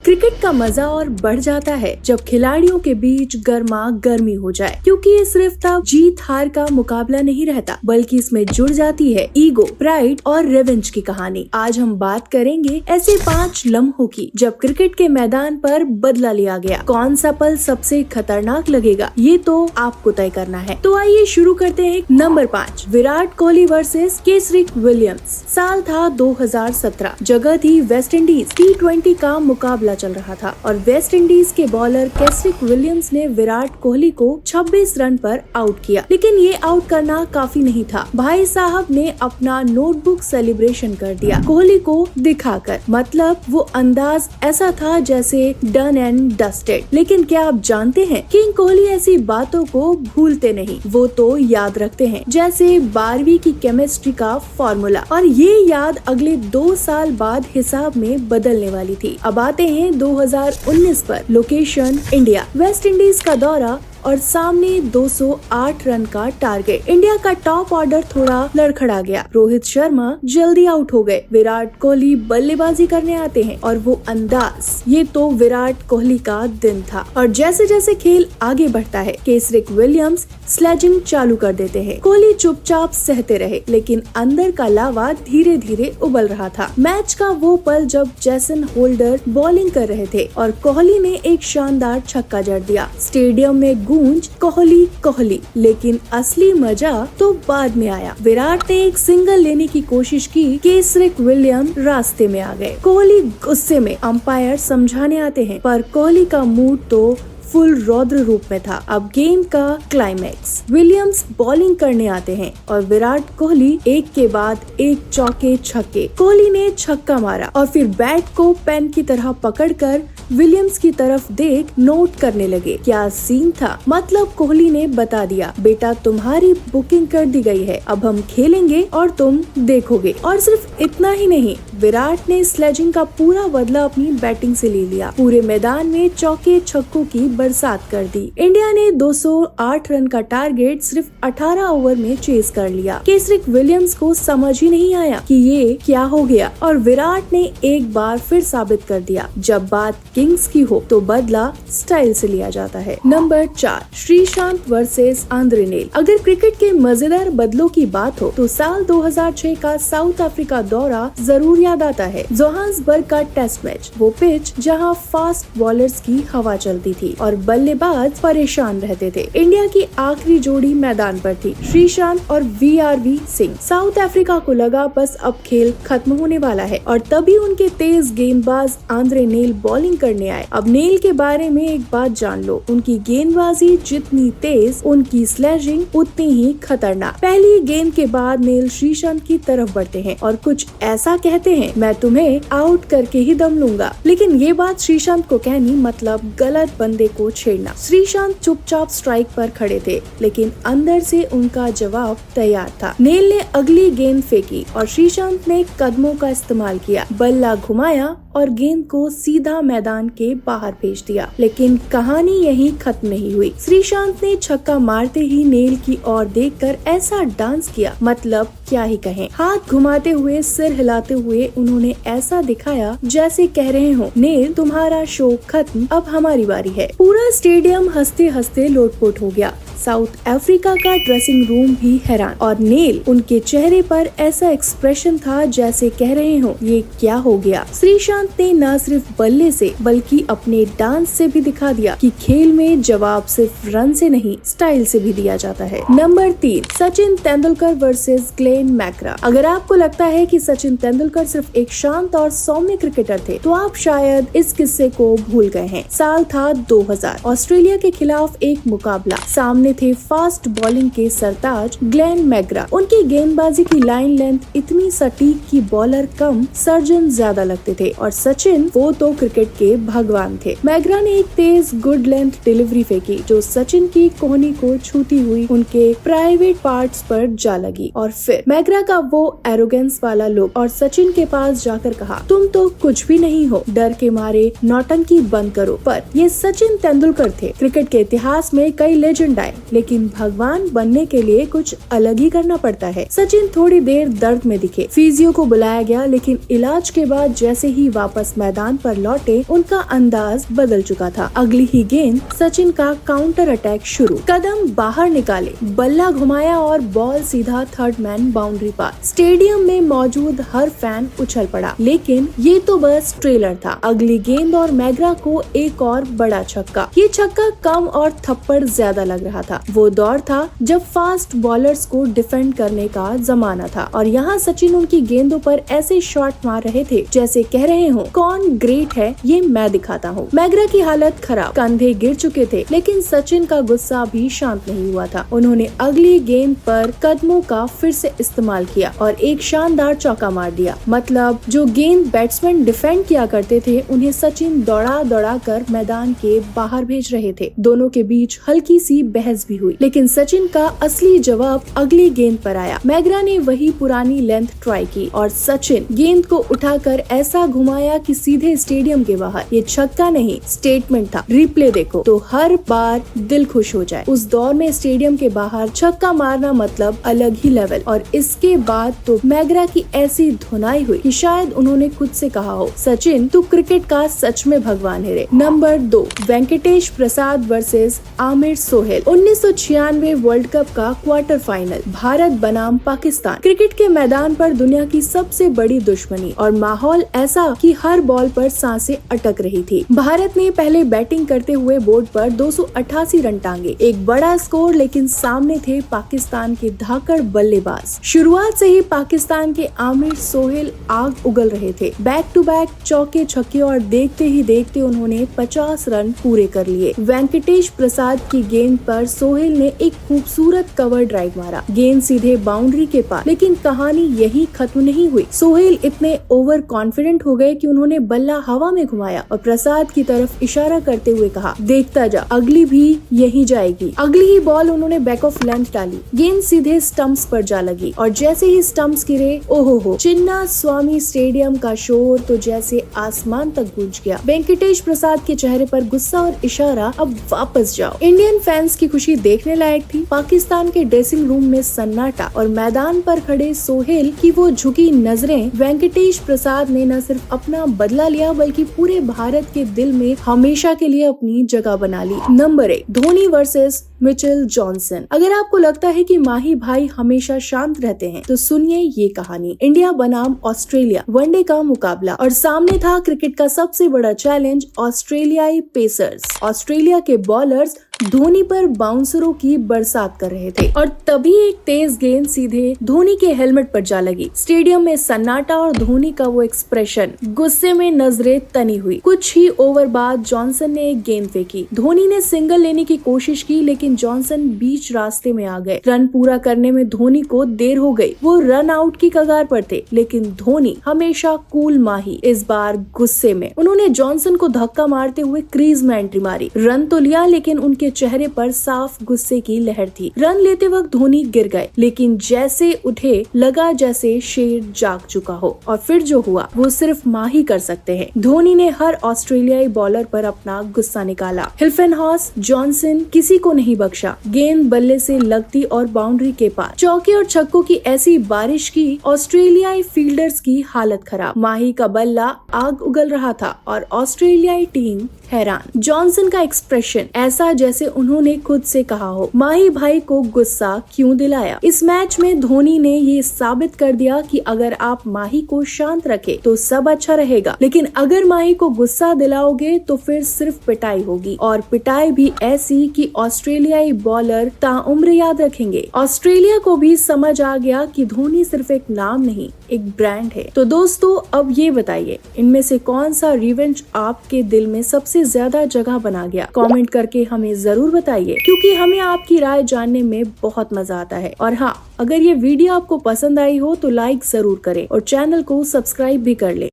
Cricket का मजा और बढ़ जाता है जब खिलाड़ियों के बीच गर्मा गर्मी हो जाए, क्योंकि ये सिर्फ तब जीत हार का मुकाबला नहीं रहता, बल्कि इसमें जुड़ जाती है ईगो, प्राइड और रिवेंज की कहानी। आज हम बात करेंगे ऐसे 5 लम्हों की जब क्रिकेट के मैदान पर बदला लिया गया। कौन सा पल सबसे खतरनाक लगेगा, ये तो आपको तय करना है। तो आइए शुरू करते हैं। Number 5, Virat Kohli versus Kesrick Williams. साल था 2017, जगह थी वेस्ट इंडीज। T20 का मुकाबला चल रहा था और वेस्ट इंडीज के बॉलर केसरिक विलियम्स ने विराट कोहली को 26 रन पर आउट किया। लेकिन ये आउट करना काफी नहीं था। भाई साहब ने अपना नोटबुक सेलिब्रेशन कर दिया कोहली को दिखाकर। मतलब वो अंदाज ऐसा था जैसे डन एंड डस्टेड। लेकिन क्या आप जानते हैं, किंग कोहली ऐसी बातों को भूलते नहीं, वो तो याद रखते हैं, जैसे 12वीं की केमिस्ट्री का फॉर्मूला। और ये याद अगले 2 साल बाद हिसाब में बदलने वाली थी। अब आते हैं 2019 पर। लोकेशन इंडिया, वेस्ट इंडीज का दौरा और सामने 208 रन का टारगेट। इंडिया का टॉप ऑर्डर थोड़ा लड़खड़ा गया। रोहित शर्मा जल्दी आउट हो गए। विराट कोहली बल्लेबाजी करने आते हैं और वो अंदाज, ये तो विराट कोहली का दिन था। और जैसे जैसे खेल आगे बढ़ता है, केसरिक विलियम्स स्लेजिंग चालू कर देते हैं। कोहली चुपचाप सहते रहे, लेकिन अंदर का लावा धीरे धीरे उबल रहा था। मैच का वो पल जब जेसन होल्डर बॉलिंग कर रहे थे और कोहली ने एक शानदार छक्का जड़ दिया। स्टेडियम में गूंज कोहली कोहली, लेकिन असली मजा तो बाद में आया। विराट ने एक सिंगल लेने की कोशिश की, केसरिक विलियम रास्ते में आ गए। कोहली गुस्से में, अंपायर समझाने आते हैं, पर कोहली का मूड तो फुल रौद्र रूप में था। अब गेम का क्लाइमैक्स, विलियम्स बॉलिंग करने आते हैं और विराट कोहली एक के बाद एक चौके छक्के। कोहली ने छक्का मारा और फिर बैट को पेन की तरह पकड़कर विलियम्स की तरफ देख नोट करने लगे। क्या सीन था। मतलब कोहली ने बता दिया, बेटा तुम्हारी बुकिंग कर दी गई है, अब हम खेलेंगे और तुम देखोगे। और सिर्फ इतना ही नहीं, विराट ने स्लेजिंग का पूरा बदला अपनी बैटिंग से ले लिया। पूरे मैदान में चौके छक्कों की बरसात कर दी। इंडिया ने 208 रन का टारगेट सिर्फ 18 ओवर में चेस कर लिया। केसरिक विलियम्स को समझ ही नहीं आया कि ये क्या हो गया, और विराट ने एक बार फिर साबित कर दिया, जब बात किंग्स की हो तो बदला स्टाइल से लिया जाता है। Number 4, Sreesanth versus Andre nail. अगर क्रिकेट के मजेदार बदलों की बात हो तो साल 2006 का साउथ अफ्रीका दौरा जरूर याद आता है। जोहान्सबर्ग का टेस्ट मैच, वो पिच जहां फास्ट बॉलर्स की हवा चलती थी और बल्लेबाज परेशान रहते थे। इंडिया की आखिरी जोड़ी मैदान पर थी, श्रीशांत और VRV सिंह। साउथ अफ्रीका को लगा बस अब खेल खत्म होने वाला है, और तभी उनके तेज गेंदबाज आंद्रे नेल बॉलिंग करने आए। अब नेल के बारे में एक बात जान लो, उनकी गेंदबाजी जितनी तेज, उनकी स्लेजिंग उतनी ही खतरनाक। पहली गेंद के बाद नेल श्रीशांत की तरफ बढ़ते हैं और कुछ ऐसा कहते हैं, मैं तुम्हें आउट करके ही दम लूंगा। लेकिन ये बात श्रीशांत को कहनी मतलब गलत बंदे को छेड़ना। श्रीशांत चुपचाप स्ट्राइक पर खड़े थे, लेकिन अंदर से उनका जवाब तैयार था। नेल ने अगली गेंद फेंकी और श्रीशांत ने कदमों का इस्तेमाल किया, बल्ला घुमाया और गेंद को सीधा मैदान के बाहर भेज दिया। लेकिन कहानी यहीं खत्म नहीं हुई। श्रीशांत ने छक्का मारते ही नेल की ओर देखकर ऐसा डांस किया, मतलब क्या ही कहें। हाथ घुमाते हुए, सिर हिलाते हुए उन्होंने ऐसा दिखाया जैसे कह रहे हो, नेल तुम्हारा शो खत्म, अब हमारी बारी है। पूरा स्टेडियम हंसते हंसते लोटपोट हो गया। साउथ अफ्रीका का ड्रेसिंग रूम भी हैरान, और नेल, उनके चेहरे पर ऐसा एक्सप्रेशन था जैसे कह रहे हो, ये क्या हो गया। श्रीशांत ने न सिर्फ बल्ले से बल्कि अपने डांस से भी दिखा दिया कि खेल में जवाब सिर्फ रन से नहीं, स्टाइल से भी दिया जाता है। Number 3, Sachin Tendulkar versus Glenn McGrath. अगर आपको लगता है कि सचिन तेंदुलकर सिर्फ एक शांत और सौम्य क्रिकेटर थे, तो आप शायद इस किस्से को भूल गए हैं। साल था 2000, ऑस्ट्रेलिया के खिलाफ एक मुकाबला। सामने थे फास्ट बॉलिंग के सरताज ग्लेन मैकग्रा। उनकी गेंदबाजी की लाइन लेंथ इतनी सटीक कि बॉलर कम, सर्जन ज्यादा लगते थे, और सचिन, वो तो क्रिकेट के भगवान थे। मैकग्रा ने एक तेज गुड लेंथ डिलीवरी फेंकी जो सचिन की कोहनी को छूती हुई उनके प्राइवेट पार्ट्स पर जा लगी, और फिर मैकग्रा का वो एरोगेंस वाला लुक, और सचिन के पास जाकर कहा, तुम तो कुछ भी नहीं हो, डर के मारे नौटंकी बंद करो। पर ये सचिन तेंदुलकर थे। क्रिकेट के इतिहास में कई लेजेंड आए, लेकिन भगवान बनने के लिए कुछ अलग ही करना पड़ता है। सचिन थोड़ी देर दर्द में दिखे, फिजियो को बुलाया गया, लेकिन इलाज के बाद जैसे ही वापस मैदान पर लौटे उनका अंदाज बदल चुका था। अगली ही गेंद सचिन का काउंटर अटैक शुरू, कदम बाहर निकाले, बल्ला घुमाया और बॉल सीधा थर्ड मैन बाउंड्री पार। स्टेडियम में मौजूद हर फैन उछल पड़ा, लेकिन ये तो बस ट्रेलर था। अगली गेंद और मैग्रा को एक और बड़ा छक्का। ये छक्का कम और थप्पड़ ज्यादा लग रहा था। वो दौर था जब फास्ट बॉलर्स को डिफेंड करने का जमाना था और यहाँ सचिन उनकी गेंदों पर ऐसे शॉट मार रहे थे जैसे कह रहे हो कौन ग्रेट है ये मैं दिखाता हूँ। मैग्रा की हालत खराब, कंधे गिर चुके थे, लेकिन सचिन का गुस्सा भी शांत नहीं हुआ था। उन्होंने अगली गेंद पर कदमों का फिर से इस्तेमाल किया और एक शानदार चौका मार दिया। मतलब जो गेंद बैट्समैन डिफेंड किया करते थे उन्हें सचिन दौड़ा दौड़ा कर मैदान के बाहर भेज रहे थे। दोनों के बीच हल्की सी बहस भी हुई, लेकिन सचिन का असली जवाब अगली गेंद पर आया। मैग्रा ने वही पुरानी लेंथ ट्राई की और सचिन गेंद को उठाकर ऐसा घुमाया कि सीधे स्टेडियम के बाहर। ये छक्का नहीं, स्टेटमेंट था। रिप्ले देखो तो हर बार दिल खुश हो जाए। उस दौर में स्टेडियम के बाहर छक्का मारना मतलब अलग ही लेवल। और इसके बाद तो मैग्रा की ऐसी धुनाई हुई कि शायद उन्होंने खुद से कहा हो, सचिन तू क्रिकेट का सच में भगवान है रे। Number 2, Venkatesh Prasad versus Aamir Sohail. 1996 world cup का क्वार्टर फाइनल, भारत बनाम पाकिस्तान। क्रिकेट के मैदान पर दुनिया की सबसे बड़ी दुश्मनी और माहौल ऐसा कि हर बॉल पर सांसें अटक रही थी। भारत ने पहले बैटिंग करते हुए बोर्ड पर 288 रन टांगे, एक बड़ा स्कोर, लेकिन सामने थे पाकिस्तान के धाकड़ बल्लेबाज। शुरुआत से ही पाकिस्तान के आमिर सोहेल आग उगल रहे थे। बैक टू बैक चौके छक्के और देखते ही देखते उन्होंने 50 रन पूरे कर लिए। वेंकटेश प्रसाद की गेंद पर सोहेल ने एक खूबसूरत कवर ड्राइव मारा, गेंद सीधे बाउंड्री के पार। लेकिन कहानी यही खत्म नहीं हुई। सोहेल इतने ओवर कॉन्फिडेंट हो गए कि उन्होंने बल्ला हवा में घुमाया और प्रसाद की तरफ इशारा करते हुए कहा, देखता जा, अगली भी यही जाएगी। अगली ही बॉल उन्होंने बैक ऑफ लेंथ डाली, गेंद सीधे स्टंप्स पर जा लगी और जैसे ही स्टंप्स गिरे, ओहो, चिन्ना स्वामी स्टेडियम का शोर तो जैसे आसमान तक गूंज गया। वेंकटेश प्रसाद के चेहरे पर गुस्सा और इशारा, अब वापस जाओ। इंडियन फैंस की खुशी देखने लायक थी। पाकिस्तान के ड्रेसिंग रूम में सन्नाटा और मैदान पर खड़े सोहेल की वो झुकी नजरें। वेंकटेश प्रसाद ने न सिर्फ अपना बदला लिया बल्कि पूरे भारत के दिल में हमेशा के लिए अपनी जगह बना ली। Number 1, Dhoni versus Mitchell Johnson. अगर आपको लगता है कि माही भाई हमेशा शांत रहते हैं तो सुनिए ये कहानी। इंडिया बनाम ऑस्ट्रेलिया, वनडे का मुकाबला और सामने था क्रिकेट का सबसे बड़ा चैलेंज, ऑस्ट्रेलियाई पेसर्स। ऑस्ट्रेलिया के बॉलर्स धोनी पर बाउंसरों की बरसात कर रहे थे और तभी एक तेज गेंद सीधे धोनी के हेलमेट पर जा लगी। स्टेडियम में सन्नाटा और धोनी का वो एक्सप्रेशन, गुस्से में नजरें तनी हुई। कुछ ही ओवर बाद जॉनसन ने एक गेंद फेंकी। धोनी ने सिंगल लेने की कोशिश की, लेकिन जॉनसन बीच रास्ते में आ गए। रन पूरा करने में धोनी को देर हो गई। वो रन आउट की कगार पर थे, लेकिन धोनी हमेशा कूल माही, इस बार गुस्से में उन्होंने जॉनसन को धक्का मारते हुए क्रीज में एंट्री मारी। रन तो लिया, लेकिन उनके चेहरे पर साफ गुस्से की लहर थी। रन लेते वक्त धोनी गिर गए, लेकिन जैसे उठे लगा जैसे शेर जाग चुका हो। और फिर जो हुआ वो सिर्फ माँ ही कर सकते हैं। धोनी ने हर ऑस्ट्रेलियाई बॉलर पर अपना गुस्सा निकाला। हिल्फेनहॉस, जॉनसन, किसी को नहीं बख्शा। गेंद बल्ले से लगती और बाउंड्री के पार। चौके और छक्कों की ऐसी बारिश की ऑस्ट्रेलियाई फील्डर्स की हालत खराब। माही का बल्ला आग उगल रहा था और ऑस्ट्रेलियाई टीम हैरान। जॉनसन का एक्सप्रेशन ऐसा जैसे उन्होंने खुद से कहा हो, माही भाई को गुस्सा क्यों दिलाया। इस मैच में धोनी ने ये साबित कर दिया कि अगर आप माही को शांत रखे तो सब अच्छा रहेगा, लेकिन अगर माही को गुस्सा दिलाओगे तो फिर सिर्फ पिटाई होगी, और पिटाई भी ऐसी कि ऑस्ट्रेलियाई बॉलर ताउम्र याद रखेंगे। ऑस्ट्रेलिया को भी समझ आ गया कि धोनी सिर्फ एक नाम नहीं, एक ब्रांड है। तो दोस्तों अब ये बताइए, इनमें से कौन सा रिवेंज आपके दिल में सबसे ज्यादा जगह बना गया? कमेंट करके हमें जरूर बताइए, क्योंकि हमें आपकी राय जानने में बहुत मजा आता है। और हाँ, अगर ये वीडियो आपको पसंद आई हो तो लाइक जरूर करें और चैनल को सब्सक्राइब भी कर ले।